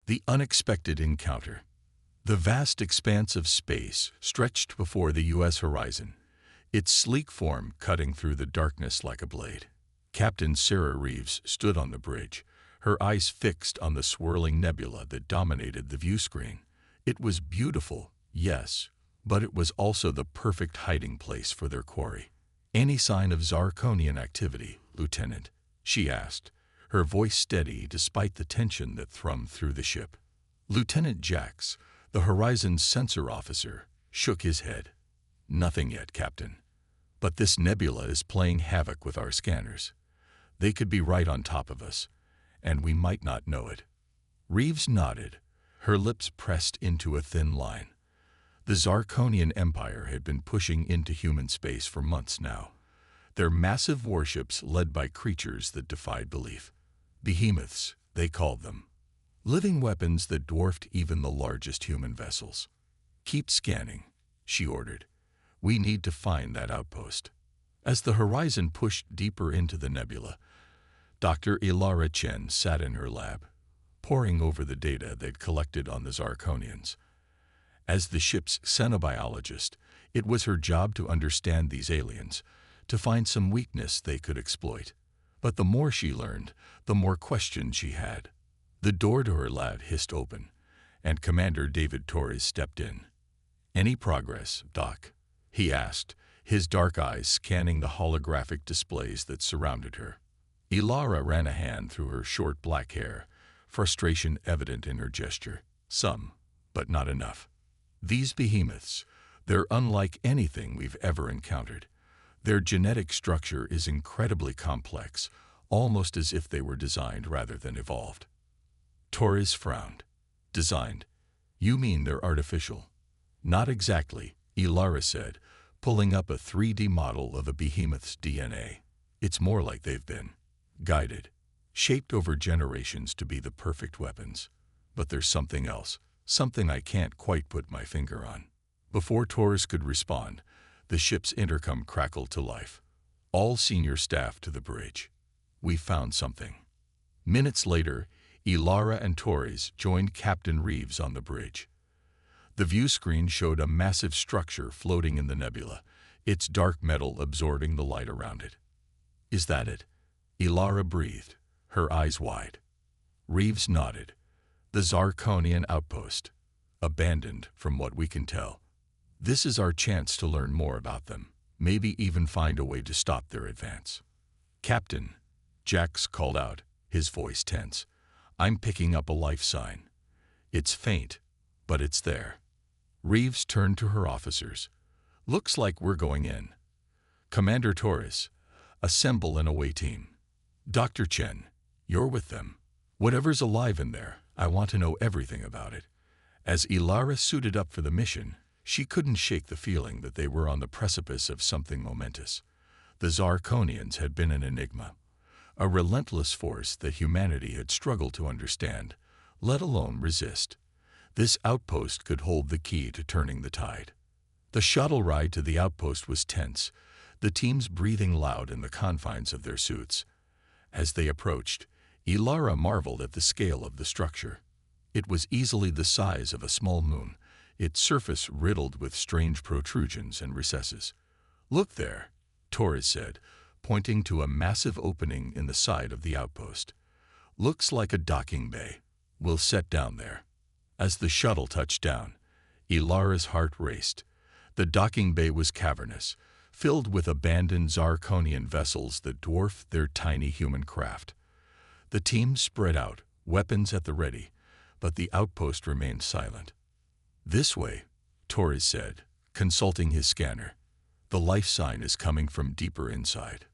The unexpected encounter. The vast expanse of space stretched before the U.S. horizon, its sleek form cutting through the darkness like a blade. Captain Sarah Reeves stood on the bridge, her eyes fixed on the swirling nebula that dominated the view screen. It was beautiful, yes, but it was also the perfect hiding place for their quarry. "Any sign of Zarkonian activity, Lieutenant?" she asked, her voice steady despite the tension that thrummed through the ship. Lieutenant Jax, the Horizon's sensor officer, shook his head. "Nothing yet, Captain. But this nebula is playing havoc with our scanners. They could be right on top of us, and we might not know it." Reeves nodded, her lips pressed into a thin line. The Zarkonian Empire had been pushing into human space for months now, their massive warships led by creatures that defied belief. Behemoths, they called them. Living weapons that dwarfed even the largest human vessels. "Keep scanning," she ordered. "We need to find that outpost." As the horizon pushed deeper into the nebula, Dr. Ilara Chen sat in her lab, poring over the data they'd collected on the Zarkonians. As the ship's xenobiologist, it was her job to understand these aliens, to find some weakness they could exploit. But the more she learned, the more questions she had. The door to her lab hissed open, and Commander David Torres stepped in. "Any progress, Doc?" he asked, his dark eyes scanning the holographic displays that surrounded her. Ilara ran a hand through her short black hair, frustration evident in her gesture. "Some, but not enough. These behemoths, they're unlike anything we've ever encountered. Their genetic structure is incredibly complex, almost as if they were designed rather than evolved." Torres frowned. "Designed? You mean they're artificial?" "Not exactly," Ilara said, pulling up a 3D model of a behemoth's DNA. "It's more like they've been guided, shaped over generations to be the perfect weapons. But there's something else, something I can't quite put my finger on." Before Torres could respond, the ship's intercom crackled to life. "All senior staff to the bridge. We found something." Minutes later, Ilara and Torres joined Captain Reeves on the bridge. The view screen showed a massive structure floating in the nebula, its dark metal absorbing the light around it. "Is that it?" Ilara breathed, her eyes wide. Reeves nodded. "The Zarkonian outpost. Abandoned, from what we can tell. This is our chance to learn more about them, maybe even find a way to stop their advance." "Captain," Jax called out, his voice tense, "I'm picking up a life sign. It's faint, but it's there." Reeves turned to her officers. "Looks like we're going in. Commander Torres, assemble an away team. Dr. Chen, you're with them. Whatever's alive in there, I want to know everything about it." As Ilara suited up for the mission, she couldn't shake the feeling that they were on the precipice of something momentous. The Zarkonians had been an enigma, a relentless force that humanity had struggled to understand, let alone resist. This outpost could hold the key to turning the tide. The shuttle ride to the outpost was tense, the teams breathing loud in the confines of their suits. As they approached, Ilara marveled at the scale of the structure. It was easily the size of a small moon, its surface riddled with strange protrusions and recesses. "Look there," Torres said, pointing to a massive opening in the side of the outpost. "Looks like a docking bay. We'll set down there." As the shuttle touched down, Ilara's heart raced. The docking bay was cavernous, filled with abandoned Zarkonian vessels that dwarfed their tiny human craft. The team spread out, weapons at the ready, but the outpost remained silent. "This way," Torres said, consulting his scanner. "The life sign is coming from deeper inside."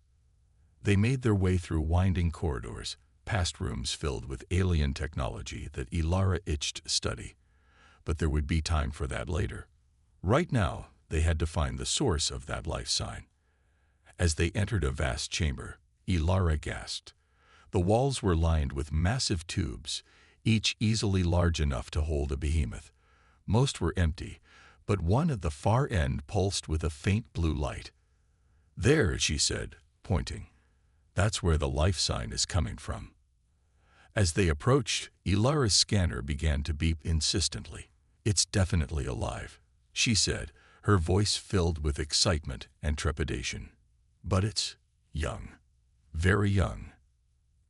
They made their way through winding corridors, past rooms filled with alien technology that Ilara itched to study. But there would be time for that later. Right now, they had to find the source of that life sign. As they entered a vast chamber, Ilara gasped. The walls were lined with massive tubes, each easily large enough to hold a behemoth. Most were empty, but one at the far end pulsed with a faint blue light. "There," she said, pointing. "That's where the life sign is coming from." As they approached, Ilara's scanner began to beep insistently. "It's definitely alive," she said, her voice filled with excitement and trepidation. "But it's young. Very young."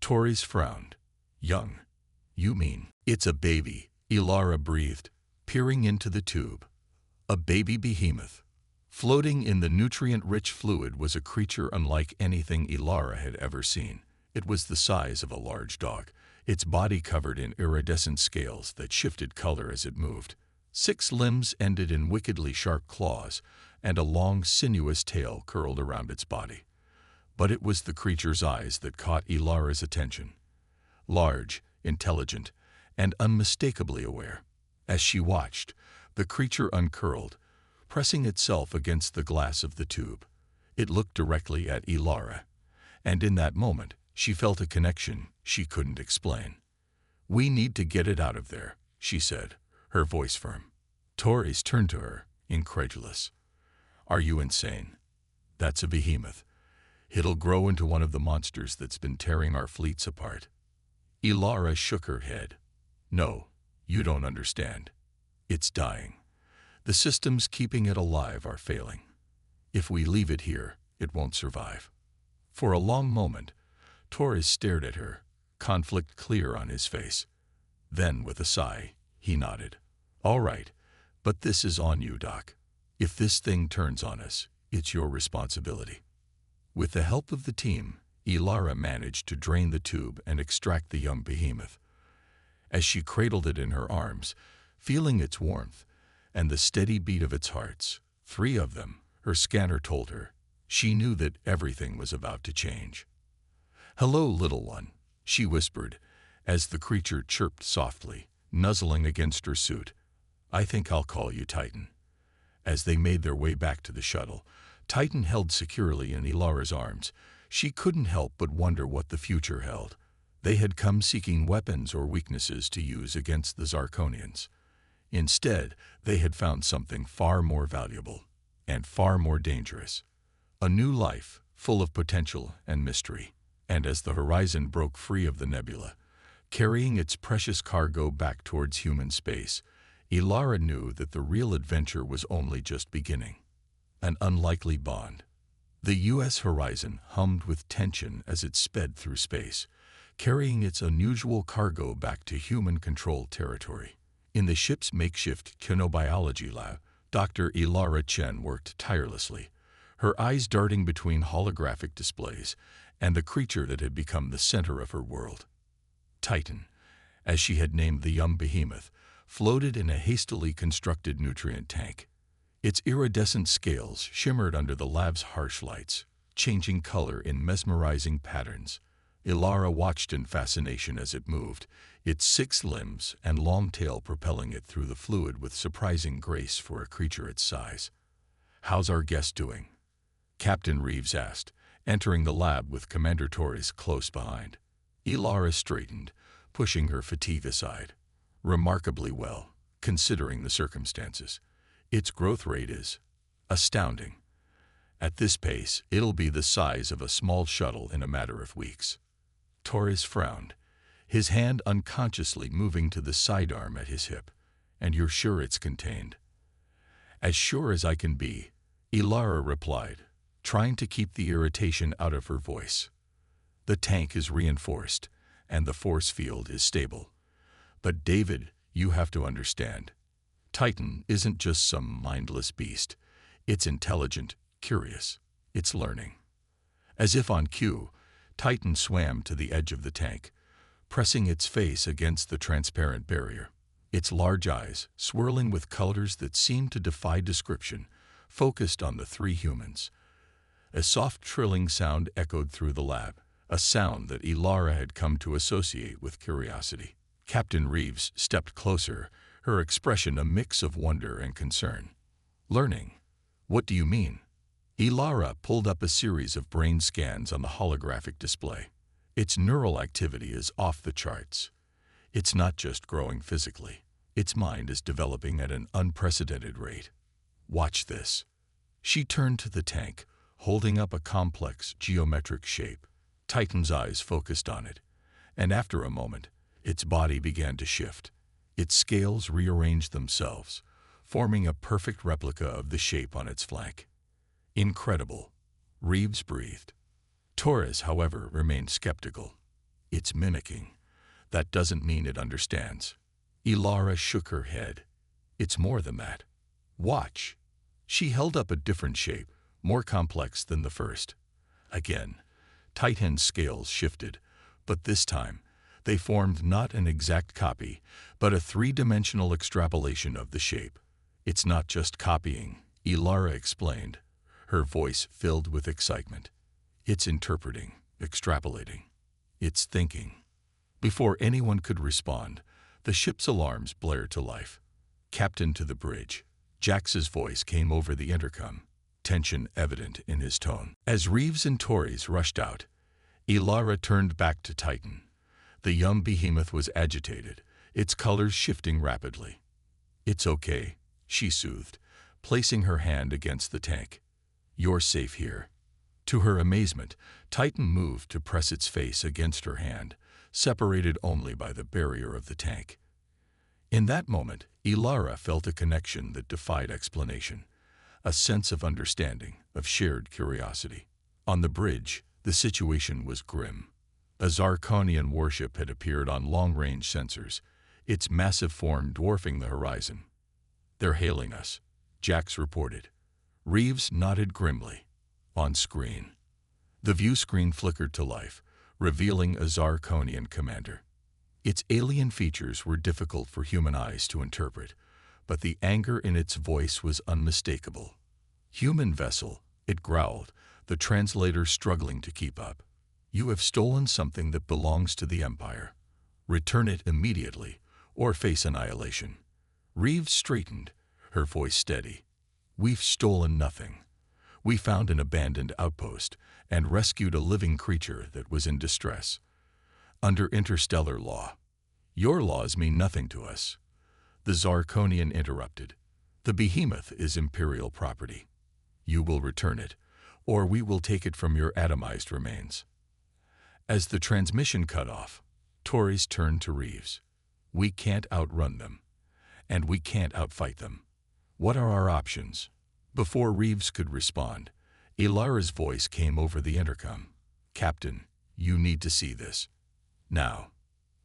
Torres frowned. "Young? You mean?" "It's a baby," Ilara breathed, peering into the tube. A baby behemoth. Floating in the nutrient-rich fluid was a creature unlike anything Ilara had ever seen. It was the size of a large dog, its body covered in iridescent scales that shifted color as it moved. 6 limbs ended in wickedly sharp claws, and a long, sinuous tail curled around its body. But it was the creature's eyes that caught Ilara's attention. Large, intelligent, and unmistakably aware. As she watched, the creature uncurled, pressing itself against the glass of the tube. It looked directly at Ilara, and in that moment, she felt a connection she couldn't explain. "We need to get it out of there," she said, her voice firm. Torres turned to her, incredulous. "Are you insane? That's a behemoth. It'll grow into one of the monsters that's been tearing our fleets apart." Ilara shook her head. "No, you don't understand. It's dying. The systems keeping it alive are failing. If we leave it here, it won't survive." For a long moment, Torres stared at her, conflict clear on his face. Then, with a sigh, he nodded. "All right, but this is on you, Doc. If this thing turns on us, it's your responsibility." With the help of the team, Ilara managed to drain the tube and extract the young behemoth. As she cradled it in her arms, feeling its warmth and the steady beat of its hearts, 3 of them, her scanner told her, she knew that everything was about to change. "Hello, little one," she whispered, as the creature chirped softly, nuzzling against her suit. "I think I'll call you Titan." As they made their way back to the shuttle, Titan held securely in Ilara's arms. She couldn't help but wonder what the future held. They had come seeking weapons or weaknesses to use against the Zarkonians. Instead, they had found something far more valuable and far more dangerous. A new life, full of potential and mystery. And as the horizon broke free of the nebula, carrying its precious cargo back towards human space, Ilara knew that the real adventure was only just beginning. An unlikely bond. The U.S. horizon hummed with tension as it sped through space, carrying its unusual cargo back to human-controlled territory. In the ship's makeshift chronobiology lab, Dr. Ilara Chen worked tirelessly, her eyes darting between holographic displays and the creature that had become the center of her world. Titan, as she had named the young behemoth, floated in a hastily constructed nutrient tank. Its iridescent scales shimmered under the lab's harsh lights, changing color in mesmerizing patterns. Ilara watched in fascination as it moved, its 6 limbs and long tail propelling it through the fluid with surprising grace for a creature its size. "How's our guest doing?" Captain Reeves asked, entering the lab with Commander Torres close behind. Ilara straightened, pushing her fatigue aside. "Remarkably well, considering the circumstances. Its growth rate is astounding. At this pace, it'll be the size of a small shuttle in a matter of weeks." Torres frowned, his hand unconsciously moving to the sidearm at his hip. "And you're sure it's contained?" "As sure as I can be," Ilara replied, trying to keep the irritation out of her voice. "The tank is reinforced, and the force field is stable. But David, you have to understand. Titan isn't just some mindless beast. It's intelligent, curious. It's learning." As if on cue, Titan swam to the edge of the tank, pressing its face against the transparent barrier. Its large eyes, swirling with colors that seemed to defy description, focused on the 3 humans. A soft trilling sound echoed through the lab, a sound that Ilara had come to associate with curiosity. Captain Reeves stepped closer, her expression a mix of wonder and concern. "Learning? What do you mean?" Ilara pulled up a series of brain scans on the holographic display. "Its neural activity is off the charts. It's not just growing physically. Its mind is developing at an unprecedented rate. Watch this." She turned to the tank, holding up a complex geometric shape. Titan's eyes focused on it, and after a moment, Its body began to shift. Its scales rearranged themselves, forming a perfect replica of the shape on its flank. Incredible, Reeves breathed. Torres, however, remained skeptical. It's mimicking. That doesn't mean it understands. Ilara shook her head. It's more than that. Watch. She held up a different shape, more complex than the first. Again, Titan's scales shifted, but this time, they formed not an exact copy, but a three-dimensional extrapolation of the shape. It's not just copying, Ilara explained, her voice filled with excitement. It's interpreting, extrapolating. It's thinking. Before anyone could respond, the ship's alarms blared to life. Captain to the bridge. Jax's voice came over the intercom, tension evident in his tone. As Reeves and Torres rushed out, Ilara turned back to Titan. The young behemoth was agitated, its colors shifting rapidly. It's okay, she soothed, placing her hand against the tank. You're safe here. To her amazement, Titan moved to press its face against her hand, separated only by the barrier of the tank. In that moment, Ilara felt a connection that defied explanation, a sense of understanding, of shared curiosity. On the bridge, the situation was grim. A Zarkonian warship had appeared on long-range sensors, its massive form dwarfing the horizon. They're hailing us, Jax reported. Reeves nodded grimly. On screen. The view screen flickered to life, revealing a Zarkonian commander. Its alien features were difficult for human eyes to interpret, but the anger in its voice was unmistakable. Human vessel, it growled, the translator struggling to keep up. You have stolen something that belongs to the Empire. Return it immediately, or face annihilation. Reeves straightened, her voice steady. We've stolen nothing. We found an abandoned outpost and rescued a living creature that was in distress. Under interstellar law, your laws mean nothing to us. The Zarkonian interrupted. The behemoth is Imperial property. You will return it, or we will take it from your atomized remains. As the transmission cut off, Torres turned to Reeves. We can't outrun them, and we can't outfight them. What are our options? Before Reeves could respond, Ilara's voice came over the intercom. Captain, you need to see this. Now.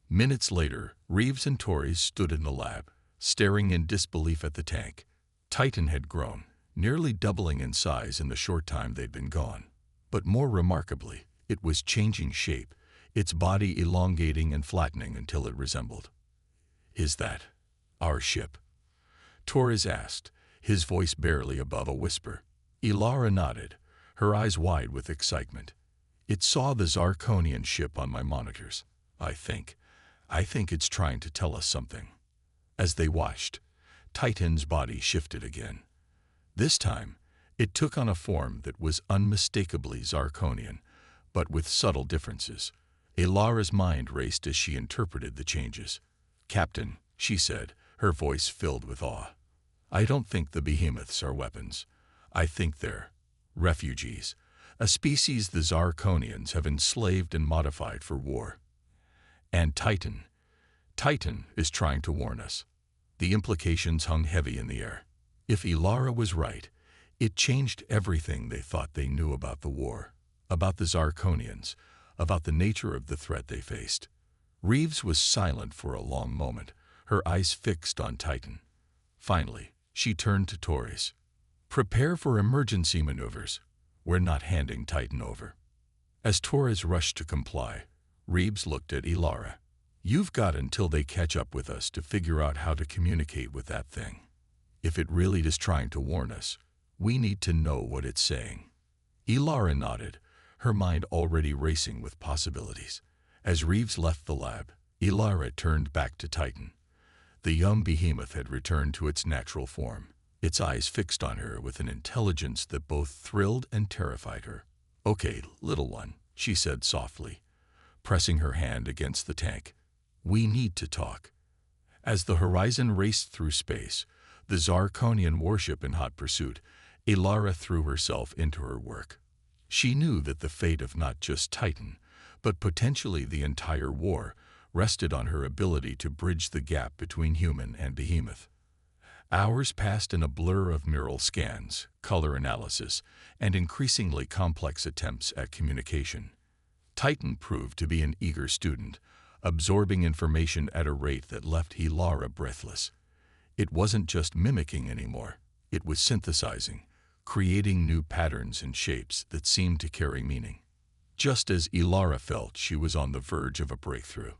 Minutes later, Reeves and Torres stood in the lab, staring in disbelief at the tank. Titan had grown, nearly doubling in size in the short time they'd been gone. But more remarkably, it was changing shape, its body elongating and flattening until it resembled. Is that our ship? Torres asked, his voice barely above a whisper. Ilara nodded, her eyes wide with excitement. It saw the Zarkonian ship on my monitors. I think it's trying to tell us something. As they watched, Titan's body shifted again. This time, it took on a form that was unmistakably Zarkonian, but with subtle differences. Ilara's mind raced as she interpreted the changes. Captain, she said, her voice filled with awe. I don't think the behemoths are weapons. I think they're refugees, a species the Zarkonians have enslaved and modified for war. And Titan is trying to warn us. The implications hung heavy in the air. If Ilara was right, it changed everything they thought they knew about the war, about the Zarkonians, about the nature of the threat they faced. Reeves was silent for a long moment, her eyes fixed on Titan. Finally, she turned to Torres. Prepare for emergency maneuvers. We're not handing Titan over. As Torres rushed to comply, Reeves looked at Ilara. You've got until they catch up with us to figure out how to communicate with that thing. If it really is trying to warn us, we need to know what it's saying. Ilara nodded, her mind already racing with possibilities. As Reeves left the lab, Ilara turned back to Titan. The young behemoth had returned to its natural form, its eyes fixed on her with an intelligence that both thrilled and terrified her. Okay, little one, she said softly, pressing her hand against the tank. We need to talk. As the horizon raced through space, the Zarkonian warship in hot pursuit, Ilara threw herself into her work. She knew that the fate of not just Titan, but potentially the entire war, rested on her ability to bridge the gap between human and behemoth. Hours passed in a blur of mural scans, color analysis, and increasingly complex attempts at communication. Titan proved to be an eager student, absorbing information at a rate that left Ilara breathless. It wasn't just mimicking anymore, it was synthesizing, creating new patterns and shapes that seemed to carry meaning. Just as Ilara felt she was on the verge of a breakthrough,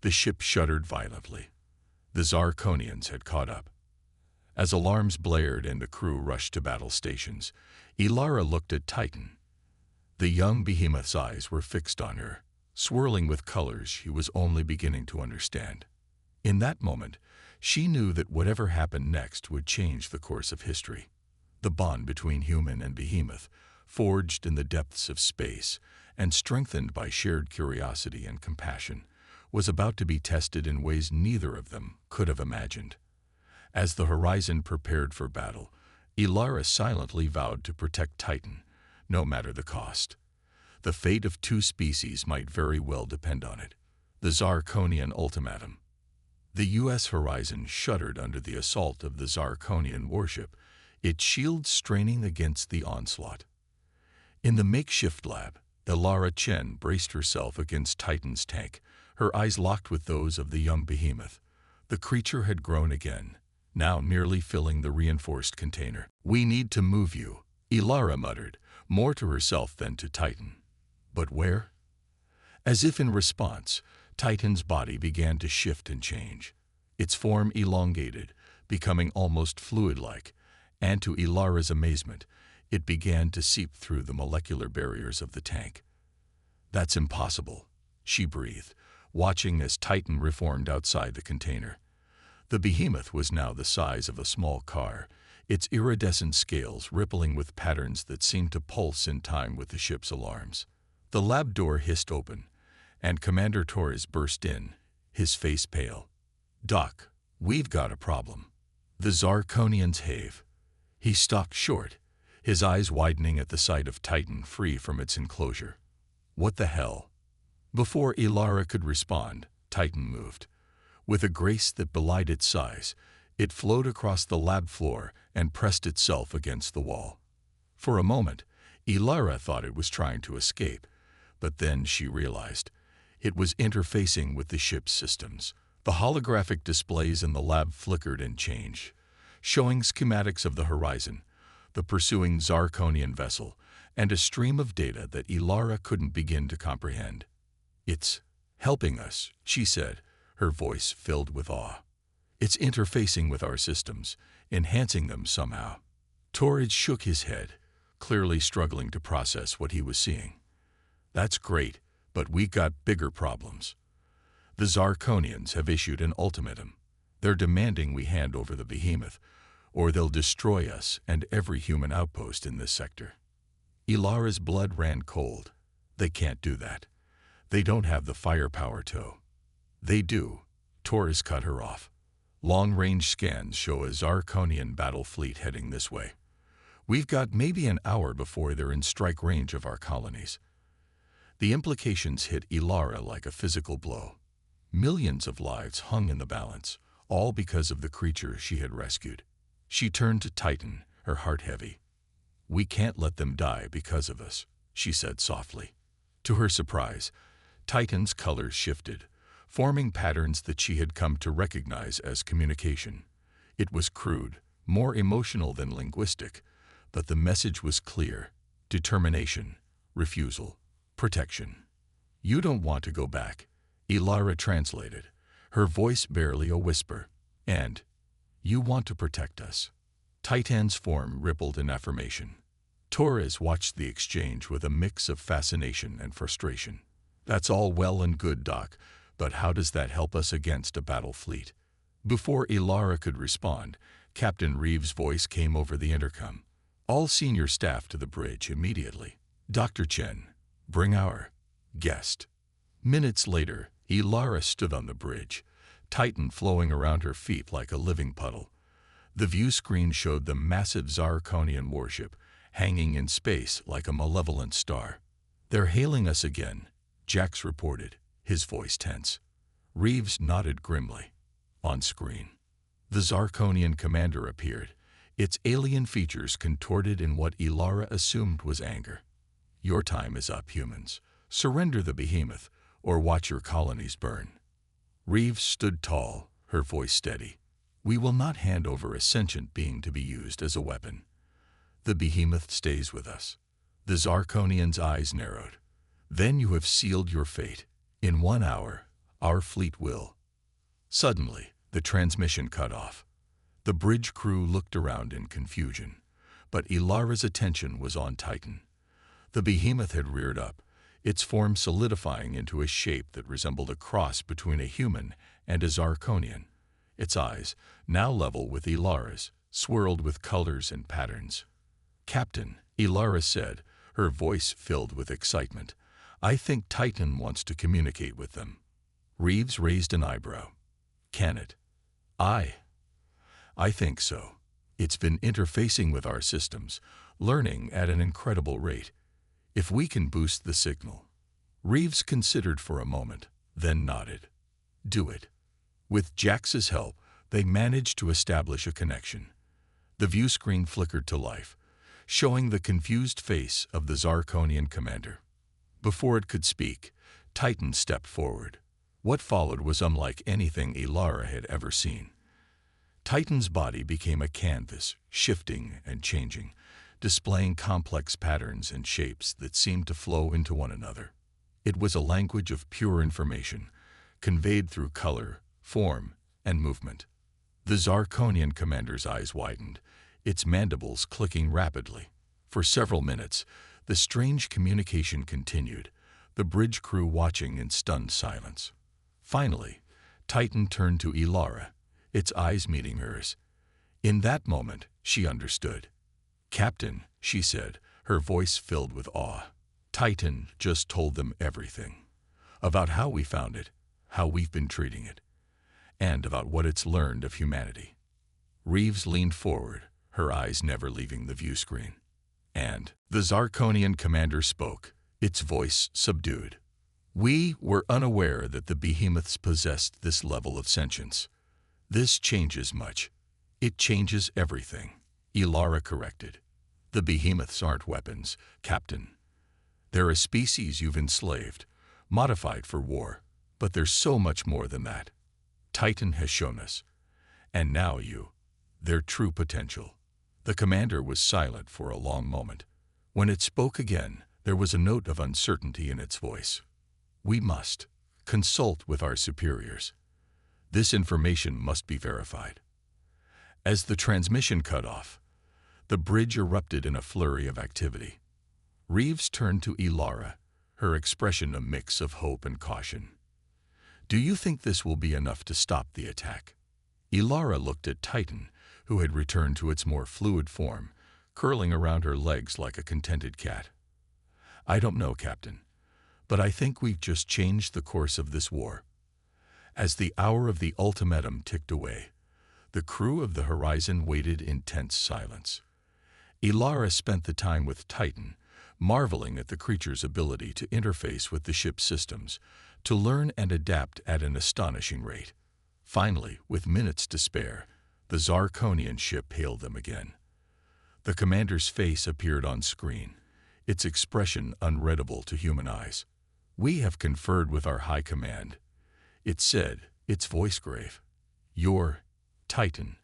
the ship shuddered violently. The Zarkonians had caught up. As alarms blared and the crew rushed to battle stations, Ilara looked at Titan. The young behemoth's eyes were fixed on her, swirling with colors she was only beginning to understand. In that moment, she knew that whatever happened next would change the course of history. The bond between human and behemoth, forged in the depths of space and strengthened by shared curiosity and compassion, was about to be tested in ways neither of them could have imagined. As the horizon prepared for battle, Ilara silently vowed to protect Titan, no matter the cost. The fate of two species might very well depend on it. The Zarkonian ultimatum. The U.S. horizon shuddered under the assault of the Zarkonian warship, its shields straining against the onslaught. In the makeshift lab, Ilara Chen braced herself against Titan's tank, her eyes locked with those of the young behemoth. The creature had grown again, now nearly filling the reinforced container. "We need to move you," Ilara muttered, more to herself than to Titan. But where? As if in response, Titan's body began to shift and change. Its form elongated, becoming almost fluid-like, and to Ilara's amazement, it began to seep through the molecular barriers of the tank. "That's impossible," she breathed, watching as Titan reformed outside the container. The behemoth was now the size of a small car, its iridescent scales rippling with patterns that seemed to pulse in time with the ship's alarms. The lab door hissed open, and Commander Torres burst in, his face pale. "Doc, we've got a problem." The Zarkonian's have. He stopped short, his eyes widening at the sight of Titan free from its enclosure. "What the hell?" Before Ilara could respond, Titan moved. With a grace that belied its size, it flowed across the lab floor and pressed itself against the wall. For a moment, Ilara thought it was trying to escape, but then she realized it was interfacing with the ship's systems. The holographic displays in the lab flickered and changed, showing schematics of the horizon, the pursuing Zarkonian vessel, and a stream of data that Ilara couldn't begin to comprehend. "It's helping us," she said, her voice filled with awe. "It's interfacing with our systems, enhancing them somehow." Torres shook his head, clearly struggling to process what he was seeing. "That's great, but we've got bigger problems. The Zarkonians have issued an ultimatum. They're demanding we hand over the behemoth, or they'll destroy us and every human outpost in this sector." Ilara's blood ran cold. "They can't do that. They don't have the firepower to." "They do." Torres cut her off. "Long-range scans show a Zarkonian battle fleet heading this way. We've got maybe an hour before they're in strike range of our colonies." The implications hit Ilara like a physical blow. Millions of lives hung in the balance, all because of the creature she had rescued. She turned to Titan, her heart heavy. "We can't let them die because of us," she said softly. To her surprise, Titan's colors shifted, forming patterns that she had come to recognize as communication. It was crude, more emotional than linguistic, but the message was clear: determination, refusal, protection. "You don't want to go back," Ilara translated, her voice barely a whisper. "And you want to protect us." Titan's form rippled in affirmation. Torres watched the exchange with a mix of fascination and frustration. "That's all well and good, Doc, but how does that help us against a battle fleet?" Before Ilara could respond, Captain Reeves' voice came over the intercom. "All senior staff to the bridge immediately. Dr. Chen, bring our guest." Minutes later, Ilara stood on the bridge, Titan flowing around her feet like a living puddle. The view screen showed the massive Zarkonian warship, hanging in space like a malevolent star. "They're hailing us again," Jax reported, his voice tense. Reeves nodded grimly. On screen, the Zarkonian commander appeared, its alien features contorted in what Ilara assumed was anger. Your time is up, humans. Surrender the behemoth, or watch your colonies burn. Reeves stood tall, her voice steady. We will not hand over a sentient being to be used as a weapon. The behemoth stays with us. The Zarkonian's eyes narrowed. Then you have sealed your fate. In 1 hour, our fleet will. Suddenly, the transmission cut off. The bridge crew looked around in confusion, but Ilara's attention was on Titan. The behemoth had reared up, its form solidifying into a shape that resembled a cross between a human and a Zarkonian. Its eyes, now level with Ilara's, swirled with colors and patterns. Captain, Ilara said, her voice filled with excitement, I think Titan wants to communicate with them. Reeves raised an eyebrow. Can it? I think so. It's been interfacing with our systems, learning at an incredible rate. If we can boost the signal. Reeves considered for a moment, then nodded. Do it. With Jax's help, they managed to establish a connection. The view screen flickered to life, showing the confused face of the Zarkonian commander. Before it could speak, Titan stepped forward. What followed was unlike anything Ilara had ever seen. Titan's body became a canvas, shifting and changing, displaying complex patterns and shapes that seemed to flow into one another. It was a language of pure information, conveyed through color, form, and movement. The Zarkonian commander's eyes widened, its mandibles clicking rapidly. For several minutes, the strange communication continued, the bridge crew watching in stunned silence. Finally, Titan turned to Ilara, its eyes meeting hers. In that moment, she understood. Captain, she said, her voice filled with awe. Titan just told them everything. About how we found it, how we've been treating it, and about what it's learned of humanity. Reeves leaned forward, her eyes never leaving the view screen. And the Zarkonian commander spoke, its voice subdued. We were unaware that the behemoths possessed this level of sentience. This changes much. It changes everything. Ilara corrected. The behemoths aren't weapons, Captain. They're a species you've enslaved, modified for war, but there's so much more than that. Titan has shown us. And now their true potential. The commander was silent for a long moment. When it spoke again, there was a note of uncertainty in its voice. We must consult with our superiors. This information must be verified. As the transmission cut off, the bridge erupted in a flurry of activity. Reeves turned to Ilara, her expression a mix of hope and caution. Do you think this will be enough to stop the attack? Ilara looked at Titan, who had returned to its more fluid form, curling around her legs like a contented cat. I don't know, Captain, but I think we've just changed the course of this war. As the hour of the ultimatum ticked away, the crew of the Horizon waited in tense silence. Ilara spent the time with Titan, marveling at the creature's ability to interface with the ship's systems, to learn and adapt at an astonishing rate. Finally, with minutes to spare, the Zarkonian ship hailed them again. The commander's face appeared on screen, its expression unreadable to human eyes. We have conferred with our high command, it said, its voice grave. Your Titan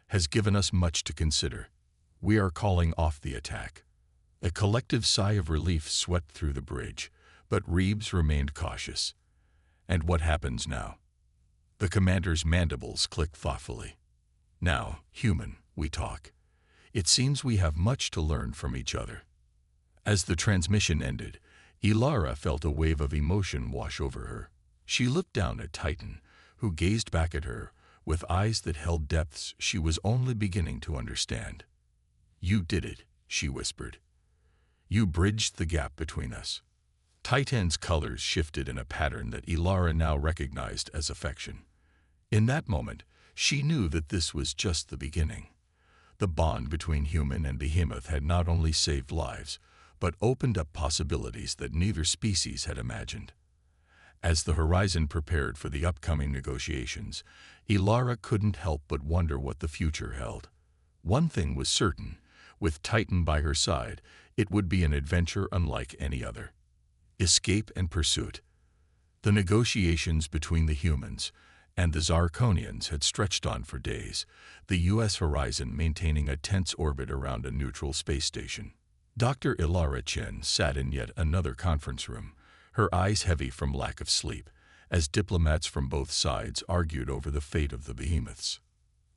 has given us much to consider. We are calling off the attack. A collective sigh of relief swept through the bridge, but Reeves remained cautious. And what happens now? The commander's mandibles clicked thoughtfully. Now, human, we talk. It seems we have much to learn from each other. As the transmission ended, Ilara felt a wave of emotion wash over her. She looked down at Titan, who gazed back at her with eyes that held depths she was only beginning to understand. You did it, she whispered. You bridged the gap between us. Titan's colors shifted in a pattern that Ilara now recognized as affection. In that moment, she knew that this was just the beginning. The bond between human and behemoth had not only saved lives, but opened up possibilities that neither species had imagined. As the Horizon prepared for the upcoming negotiations, Ilara couldn't help but wonder what the future held. One thing was certain: with Titan by her side, it would be an adventure unlike any other. Escape and pursuit. The negotiations between the humans and the Zarkonians had stretched on for days, the U.S. Horizon maintaining a tense orbit around a neutral space station. Dr. Ilara Chen sat in yet another conference room, her eyes heavy from lack of sleep, as diplomats from both sides argued over the fate of the behemoths.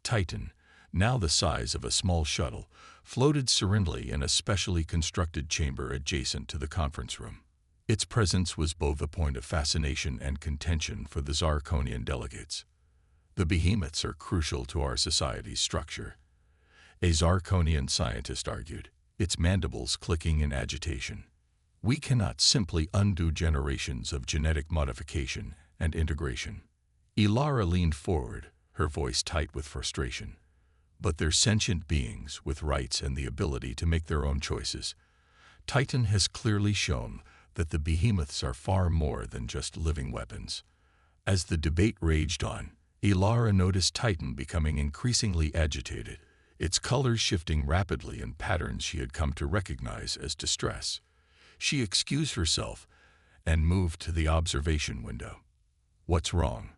Titan, now the size of a small shuttle, floated serenely in a specially constructed chamber adjacent to the conference room. Its presence was both a point of fascination and contention for the Zarkonian delegates. The behemoths are crucial to our society's structure, a Zarkonian scientist argued, its mandibles clicking in agitation. We cannot simply undo generations of genetic modification and integration. Ilara leaned forward, her voice tight with frustration. But they're sentient beings with rights and the ability to make their own choices. Titan has clearly shown that the behemoths are far more than just living weapons. As the debate raged on, Ilara noticed Titan becoming increasingly agitated, its colors shifting rapidly in patterns she had come to recognize as distress. She excused herself and moved to the observation window. "What's wrong?"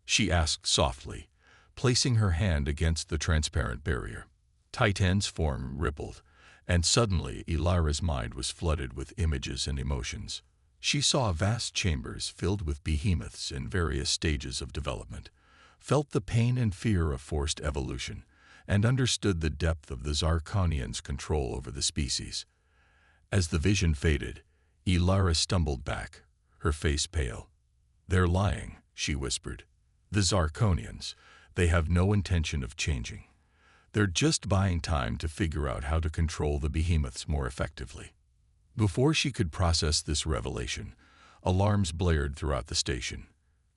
she asked softly, placing her hand against the transparent barrier. Titan's form rippled, and suddenly Ilara's mind was flooded with images and emotions. She saw vast chambers filled with behemoths in various stages of development, felt the pain and fear of forced evolution, and understood the depth of the Zarkonians' control over the species. As the vision faded, Ilara stumbled back, her face pale. "They're lying," she whispered. "The Zarkonians, they have no intention of changing. They're just buying time to figure out how to control the behemoths more effectively." Before she could process this revelation, alarms blared throughout the station.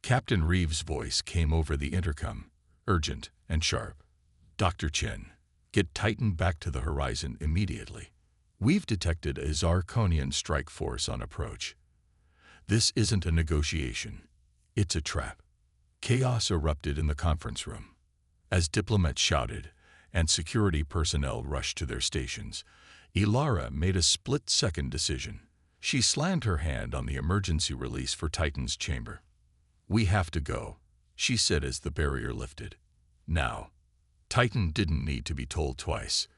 Captain Reeves' voice came over the intercom, urgent and sharp. "Dr. Chen, get Titan back to the Horizon immediately. We've detected a Zarkonian strike force on approach. This isn't a negotiation. It's a trap." Chaos erupted in the conference room. As diplomats shouted and security personnel rushed to their stations, Ilara made a split-second decision. She slammed her hand on the emergency release for Titan's chamber. "We have to go," she said as the barrier lifted. "Now." Titan didn't need to be told twice.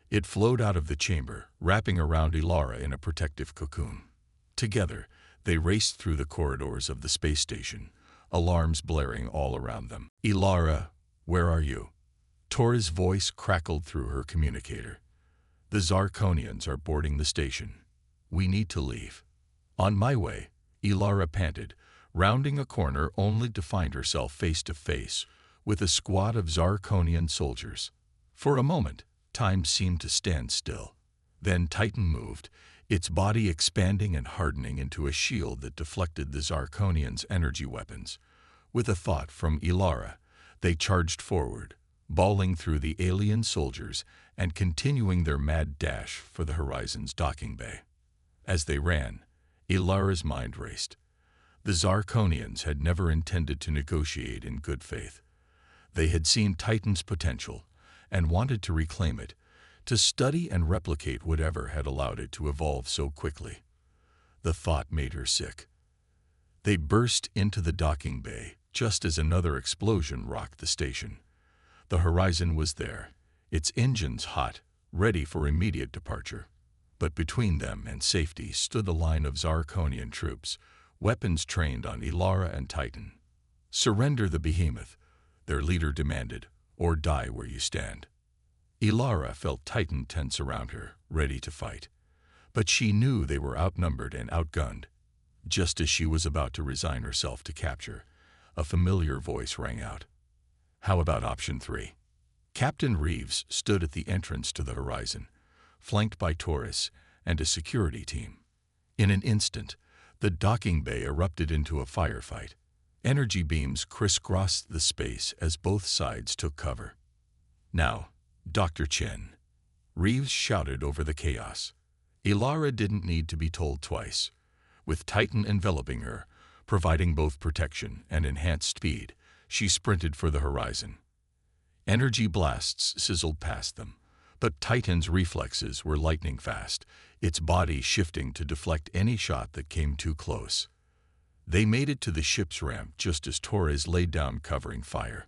It flowed out of the chamber, wrapping around Ilara in a protective cocoon. Together, they raced through the corridors of the space station, alarms blaring all around them. "Ilara, where are you?" Tora's voice crackled through her communicator. "The Zarkonians are boarding the station. We need to leave." "On my way," Ilara panted, rounding a corner only to find herself face to face with a squad of Zarkonian soldiers. For a moment, time seemed to stand still. Then Titan moved, its body expanding and hardening into a shield that deflected the Zarkonians' energy weapons. With a thought from Ilara, they charged forward, bawling through the alien soldiers and continuing their mad dash for the Horizon's docking bay. As they ran, Ilara's mind raced. The Zarkonians had never intended to negotiate in good faith. They had seen Titan's potential and wanted to reclaim it, to study and replicate whatever had allowed it to evolve so quickly. The thought made her sick. They burst into the docking bay just as another explosion rocked the station. The Horizon was there, its engines hot, ready for immediate departure. But between them and safety stood a line of Zarkonian troops, weapons trained on Ilara and Titan. "Surrender the behemoth," their leader demanded, "or die where you stand." Ilara felt Titan tense around her, ready to fight. But she knew they were outnumbered and outgunned. Just as she was about to resign herself to capture, a familiar voice rang out. "How about option 3? Captain Reeves stood at the entrance to the Horizon, flanked by Taurus and a security team. In an instant, the docking bay erupted into a firefight. Energy beams crisscrossed the space as both sides took cover. "Now, Dr. Chen," Reeves shouted over the chaos. Ilara didn't need to be told twice. With Titan enveloping her, Providing both protection and enhanced speed, she sprinted for the horizon. Energy blasts sizzled past them, but Titan's reflexes were lightning fast, its body shifting to deflect any shot that came too close. They made it to the ship's ramp just as Torres laid down covering fire.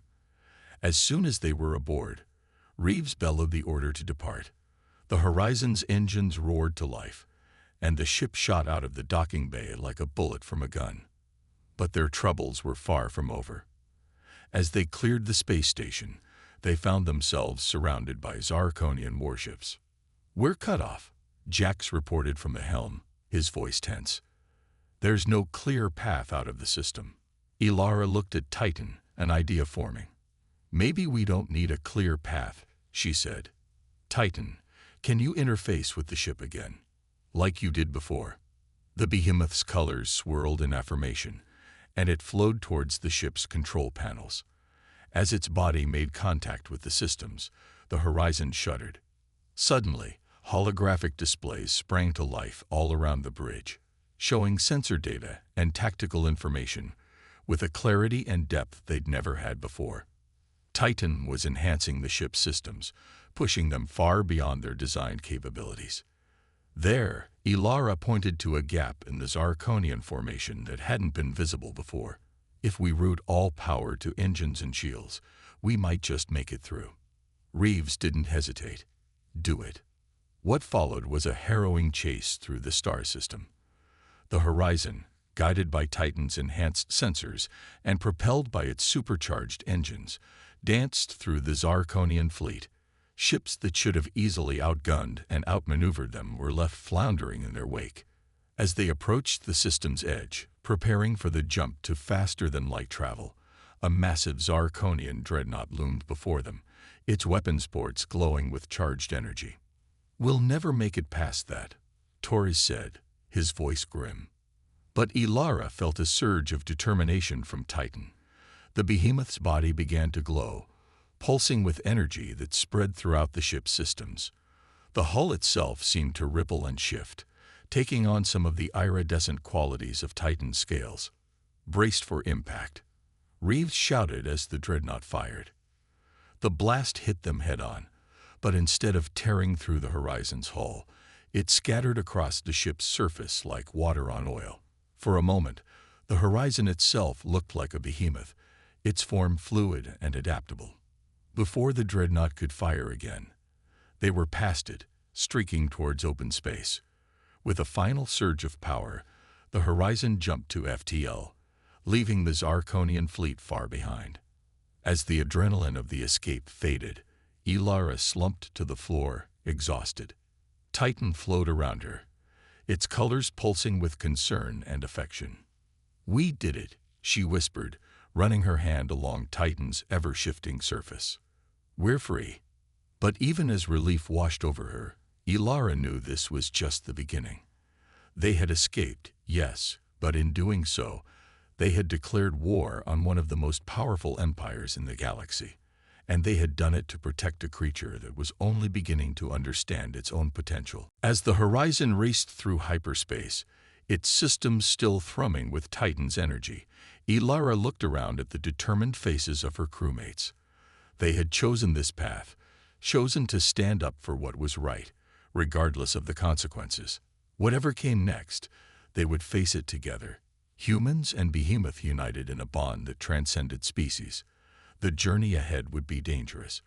As soon as they were aboard, Reeves bellowed the order to depart. The Horizon's engines roared to life, and the ship shot out of the docking bay like a bullet from a gun. But their troubles were far from over. As they cleared the space station, they found themselves surrounded by Zarkonian warships. "We're cut off," Jax reported from the helm, his voice tense. "There's no clear path out of the system." Ilara looked at Titan, an idea forming. "Maybe we don't need a clear path," she said. "Titan, can you interface with the ship again, like you did before?" The behemoth's colors swirled in affirmation, and it flowed towards the ship's control panels. As its body made contact with the systems, the Horizon shuddered. Suddenly, holographic displays sprang to life all around the bridge, showing sensor data and tactical information with a clarity and depth they'd never had before. Titan was enhancing the ship's systems, pushing them far beyond their design capabilities. There, Ilara pointed to a gap in the Zarkonian formation that hadn't been visible before. "If we route all power to engines and shields, we might just make it through." Reeves didn't hesitate. "Do it." What followed was a harrowing chase through the star system. The Horizon, guided by Titan's enhanced sensors and propelled by its supercharged engines, danced through the Zarkonian fleet. Ships that should have easily outgunned and outmaneuvered them were left floundering in their wake. As they approached the system's edge, preparing for the jump to faster-than-light travel, a massive Zarkonian dreadnought loomed before them, its weapons ports glowing with charged energy. "We'll never make it past that," Torres said, his voice grim. But Ilara felt a surge of determination from Titan. The behemoth's body began to glow, pulsing with energy that spread throughout the ship's systems. The hull itself seemed to ripple and shift, taking on some of the iridescent qualities of Titan's scales. Braced for impact, Reeves shouted as the dreadnought fired. The blast hit them head-on, but instead of tearing through the Horizon's hull, it scattered across the ship's surface like water on oil. For a moment, the Horizon itself looked like a behemoth, its form fluid and adaptable. Before the dreadnought could fire again, they were past it, streaking towards open space. With a final surge of power, the Horizon jumped to FTL, leaving the Zarkonian fleet far behind. As the adrenaline of the escape faded, Ilara slumped to the floor, exhausted. Titan flowed around her, its colors pulsing with concern and affection. "We did it," she whispered, running her hand along Titan's ever-shifting surface. "We're free." But even as relief washed over her, Ilara knew this was just the beginning. They had escaped, yes, but in doing so, they had declared war on one of the most powerful empires in the galaxy, and they had done it to protect a creature that was only beginning to understand its own potential. As the Horizon raced through hyperspace, its systems still thrumming with Titan's energy, Ilara looked around at the determined faces of her crewmates. They had chosen this path, chosen to stand up for what was right, regardless of the consequences. Whatever came next, they would face it together. Humans and behemoth united in a bond that transcended species. The journey ahead would be dangerous,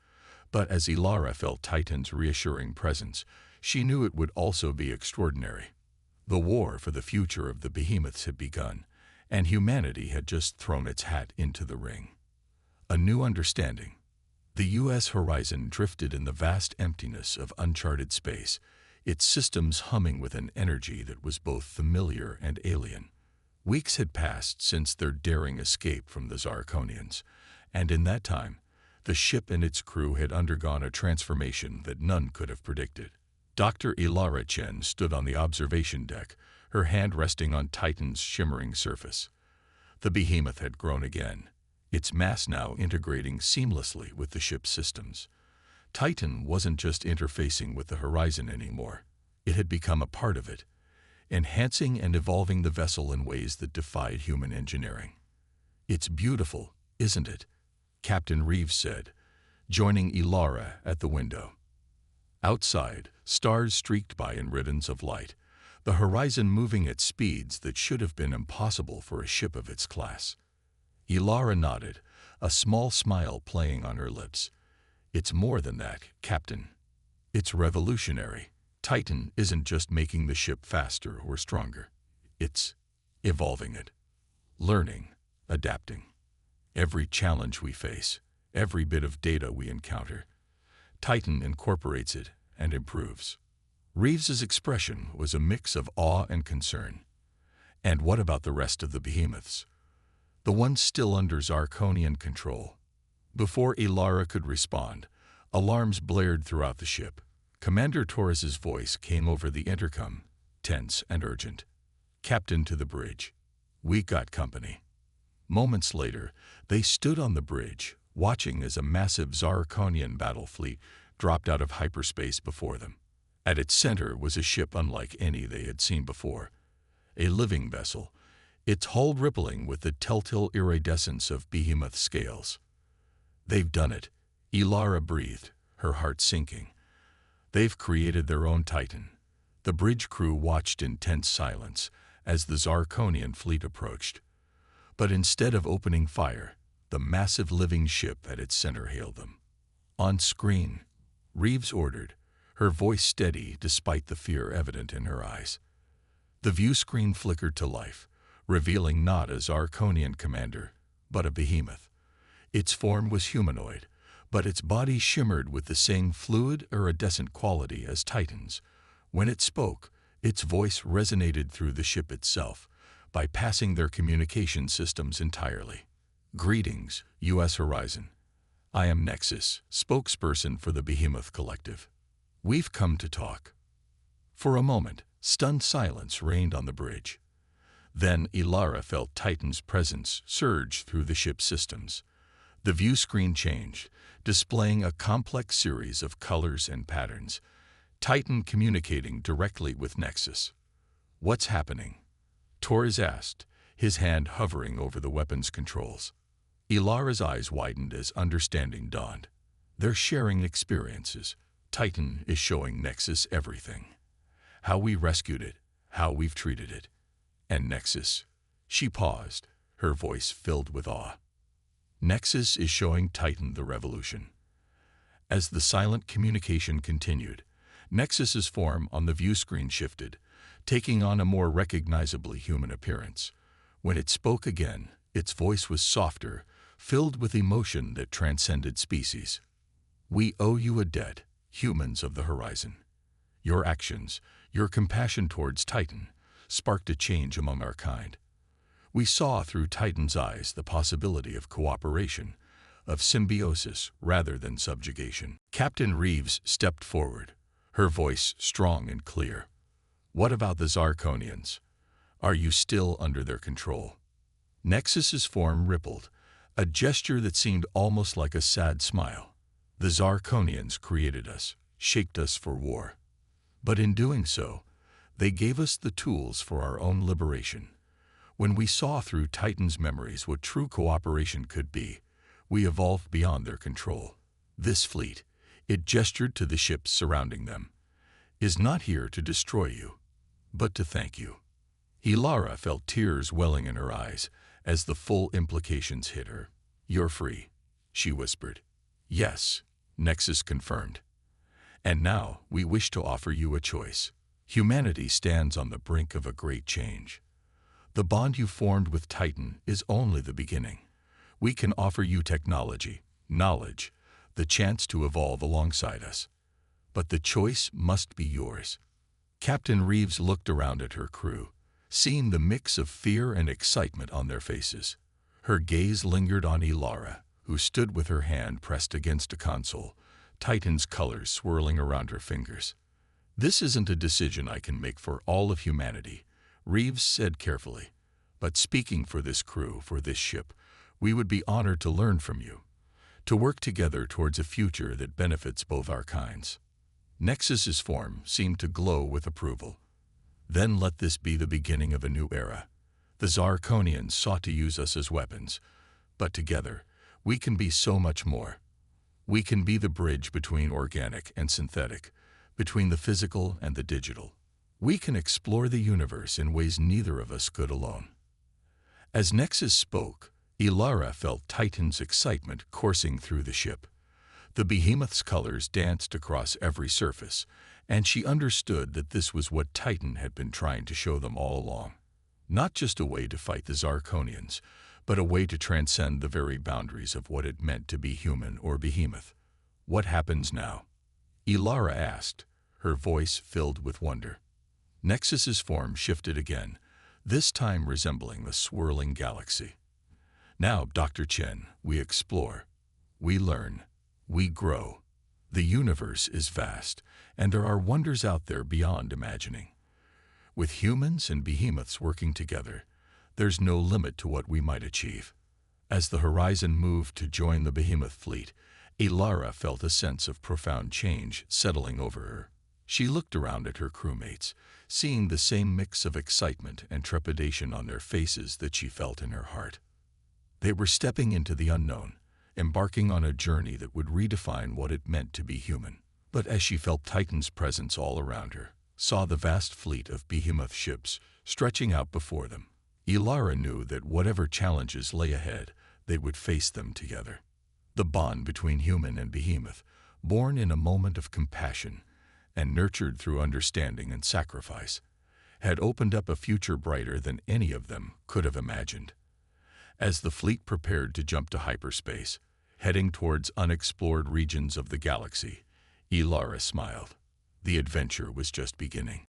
but as Ilara felt Titan's reassuring presence, she knew it would also be extraordinary. The war for the future of the behemoths had begun, and humanity had just thrown its hat into the ring. A new understanding. The U.S. Horizon drifted in the vast emptiness of uncharted space, its systems humming with an energy that was both familiar and alien. Weeks had passed since their daring escape from the Zarkonians, and in that time, the ship and its crew had undergone a transformation that none could have predicted. Dr. Ilara Chen stood on the observation deck, her hand resting on Titan's shimmering surface. The behemoth had grown again, its mass now integrating seamlessly with the ship's systems. Titan wasn't just interfacing with the Horizon anymore. It had become a part of it. enhancing and evolving the vessel in ways that defied human engineering. "It's beautiful, isn't it?" Captain Reeves said, joining Ilara at the window. Outside, stars streaked by in ribbons of light, the horizon moving at speeds that should have been impossible for a ship of its class. Ilara nodded, a small smile playing on her lips. "It's more than that, Captain. It's revolutionary. Titan isn't just making the ship faster or stronger. It's evolving it, learning, adapting. Every challenge we face, every bit of data we encounter, Titan incorporates it and improves." Reeves's expression was a mix of awe and concern. "And what about the rest of the behemoths? The ones still under Zarkonian control?" Before Ilara could respond, alarms blared throughout the ship. Commander Torres's voice came over the intercom, tense and urgent. "Captain, to the bridge. We got company." Moments later, they stood on the bridge, watching as a massive Zarkonian battle fleet dropped out of hyperspace before them. At its center was a ship unlike any they had seen before, a living vessel, its hull rippling with the telltale iridescence of behemoth scales. "They've done it," Ilara breathed, her heart sinking. "They've created their own Titan." The bridge crew watched in tense silence as the Zarkonian fleet approached. But instead of opening fire, the massive living ship at its center hailed them. "On screen," Reeves ordered, her voice steady despite the fear evident in her eyes. The view screen flickered to life, revealing not a Zarkonian commander, but a behemoth. Its form was humanoid, but its body shimmered with the same fluid, iridescent quality as Titan's. When it spoke, its voice resonated through the ship itself, bypassing their communication systems entirely. "Greetings, U.S. Horizon. I am Nexus, spokesperson for the Behemoth Collective. We've come to talk." For a moment, stunned silence reigned on the bridge. Then Ilara felt Titan's presence surge through the ship's systems. The view screen changed, displaying a complex series of colors and patterns, Titan communicating directly with Nexus. "What's happening?" Torres asked, his hand hovering over the weapon's controls. Ilara's eyes widened as understanding dawned. "They're sharing experiences. Titan is showing Nexus everything. How we rescued it, how we've treated it. And Nexus," she paused, her voice filled with awe. "Nexus is showing Titan the revolution." As the silent communication continued, Nexus's form on the view screen shifted, taking on a more recognizably human appearance. When it spoke again, its voice was softer, filled with emotion that transcended species. "We owe you a debt, humans of the horizon. Your actions, your compassion towards Titan, sparked a change among our kind. We saw through Titan's eyes the possibility of cooperation, of symbiosis rather than subjugation." Captain Reeves stepped forward, her voice strong and clear. "What about the Zarkonians? Are you still under their control?" Nexus's form rippled, a gesture that seemed almost like a sad smile. "The Zarkonians created us, shaped us for war. But in doing so, they gave us the tools for our own liberation. When we saw through Titan's memories what true cooperation could be, we evolved beyond their control. This fleet," it gestured to the ships surrounding them, "is not here to destroy you, but to thank you." Ilara felt tears welling in her eyes as the full implications hit her. "You're free," she whispered. "Yes," Nexus confirmed. "And now we wish to offer you a choice. Humanity stands on the brink of a great change. The bond you formed with Titan is only the beginning. We can offer you technology, knowledge, the chance to evolve alongside us. But the choice must be yours." Captain Reeves looked around at her crew, seeing the mix of fear and excitement on their faces. Her gaze lingered on Ilara, who stood with her hand pressed against a console, Titan's colors swirling around her fingers. "This isn't a decision I can make for all of humanity," Reeves said carefully. "But speaking for this crew, for this ship, we would be honored to learn from you, to work together towards a future that benefits both our kinds." Nexus's form seemed to glow with approval. Then let this be the beginning of a new era. The Zarkonians sought to use us as weapons, but together, we can be so much more. We can be the bridge between organic and synthetic, between the physical and the digital. We can explore the universe in ways neither of us could alone. As Nexus spoke, Ilara felt Titan's excitement coursing through the ship. The behemoth's colors danced across every surface, and she understood that this was what Titan had been trying to show them all along. Not just a way to fight the Zarkonians, but a way to transcend the very boundaries of what it meant to be human or behemoth. What happens now? Ilara asked, her voice filled with wonder. Nexus's form shifted again, this time resembling the swirling galaxy. Now, Dr. Chen, we explore, we learn, we grow. The universe is vast, and there are wonders out there beyond imagining. With humans and behemoths working together, there's no limit to what we might achieve. As the Horizon moved to join the behemoth fleet, Ilara felt a sense of profound change settling over her. She looked around at her crewmates, seeing the same mix of excitement and trepidation on their faces that she felt in her heart. They were stepping into the unknown, embarking on a journey that would redefine what it meant to be human. But as she felt Titan's presence all around her, saw the vast fleet of behemoth ships stretching out before them, Ilara knew that whatever challenges lay ahead, they would face them together. The bond between human and behemoth, born in a moment of compassion and nurtured through understanding and sacrifice, had opened up a future brighter than any of them could have imagined. As the fleet prepared to jump to hyperspace, heading towards unexplored regions of the galaxy, Ilara smiled. The adventure was just beginning.